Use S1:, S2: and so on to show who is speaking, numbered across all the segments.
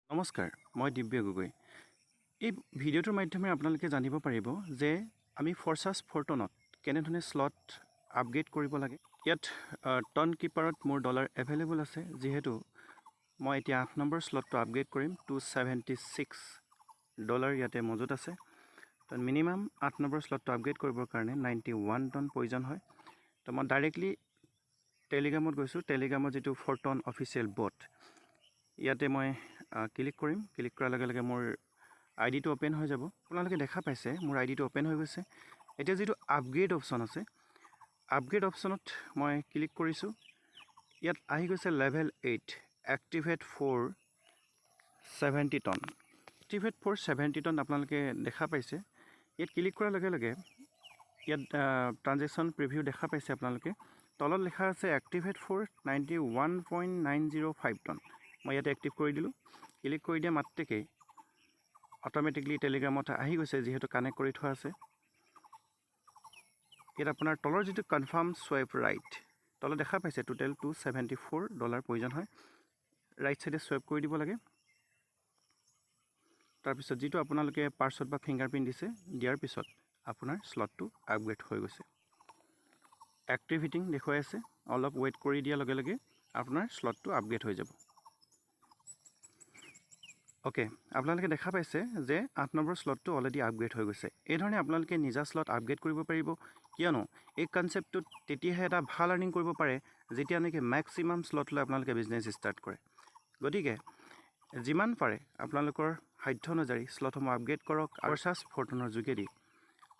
S1: নমস্কাৰ, মই দিব্য গগৈ। এই ভিডিঅ'টোৰ মাধ্যমেৰে আপোনালোকে জানিব পাৰিব যে আমি ফৰচাৰ্জ ফৰটনত কেনেধৰণে স্লট আপগ্ৰেড কৰিব লাগে। ইয়াত টন কিপাৰত মোৰ ডলাৰ এভেইলেবল আছে, যিহেতু মই এতিয়া 8 নম্বৰ স্লটটো আপগ্ৰেড কৰিম। $276 ইয়াতে মজুত আছে। তো মিনিমাম 8 নম্বৰ স্লটটো আপগ্ৰেড কৰিবৰ কাৰণে 91 টন প্ৰয়োজন হয়। তো মই ডাইৰেক্টলি টেলিগ্ৰামত গৈছোঁ। টেলিগ্ৰামত যিটো ফৰটন অফিচিয়েল বট, ইয়াতে মই ক্লিক কৰিম। ক্লিক কৰাৰ লগে লগে মোৰ আই ডিটো অ'পেন হৈ যাব। আপোনালোকে দেখা পাইছে মোৰ আই ডিটো অ'পেন হৈ গৈছে। এতিয়া যিটো আপগ্ৰেড অপশ্যন আছে, আপগ্ৰেড অপশ্যনত মই ক্লিক কৰিছোঁ। ইয়াত আহি গৈছে level 8 activate 470 ton. Activate 470 ton আপোনালোকে দেখা পাইছে। ইয়াত ক্লিক কৰাৰ লগে লগে ইয়াত ট্ৰানজেকশ্যন প্ৰিভিউ দেখা পাইছে আপোনালোকে। তলত লিখা আছে এক্টিভেট 491.905 টন। মই ইয়াতে এক্টিভ কৰি দিলোঁ। ক্লিক কৰি দিয়া মাত্ৰকেই অট'মেটিকলি টেলিগ্ৰামত আহি গৈছে, যিহেতু কানেক্ট কৰি থোৱা আছে। ইয়াত আপোনাৰ তলৰ যিটো কনফাৰ্ম চুৱাইপ ৰাইট, তলত দেখা পাইছে টোটেল $274 প্ৰয়োজন হয়। ৰাইট চাইডে চুৱাইপ কৰি দিব লাগে। তাৰপিছত যিটো আপোনালোকে পাৰ্চত বা ফিংগাৰপ্ৰিণ্ট দিছে, দিয়াৰ পিছত আপোনাৰ স্লটটো আপগ্ৰেড হৈ গৈছে। এক্টিভিটিং দেখুৱাই আছে। অলপ ৱেইট কৰি দিয়াৰ লগে লগে আপোনাৰ স্লটটো আপগ্ৰেড হৈ যাব। অ'কে, আপোনালোকে দেখা পাইছে যে 8 নম্বৰ স্লটটো অলৰেডি আপগ্ৰেড হৈ গৈছে। এই ধৰণে আপোনালোকে নিজা স্লট আপগ্ৰেড কৰিব পাৰিব, কিয়নো এই কনচেপ্টটোত তেতিয়াহে এটা ভাল আৰ্নিং কৰিব পাৰে যেতিয়া নেকি মেক্সিমাম স্লট লৈ আপোনালোকে বিজনেছ ষ্টাৰ্ট কৰে। গতিকে যিমান পাৰে আপোনালোকৰ সাধ্য অনুযায়ী স্লটসমূহ আপগ্ৰেড কৰক। ফৰচাৰ্জ ফৰটনৰ যোগেদি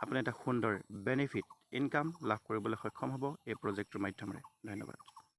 S1: আপুনি এটা সুন্দৰ বেনিফিট ইনকাম লাভ কৰিবলৈ সক্ষম হ'ব এই প্ৰজেক্টটোৰ মাধ্যমেৰে। ধন্যবাদ।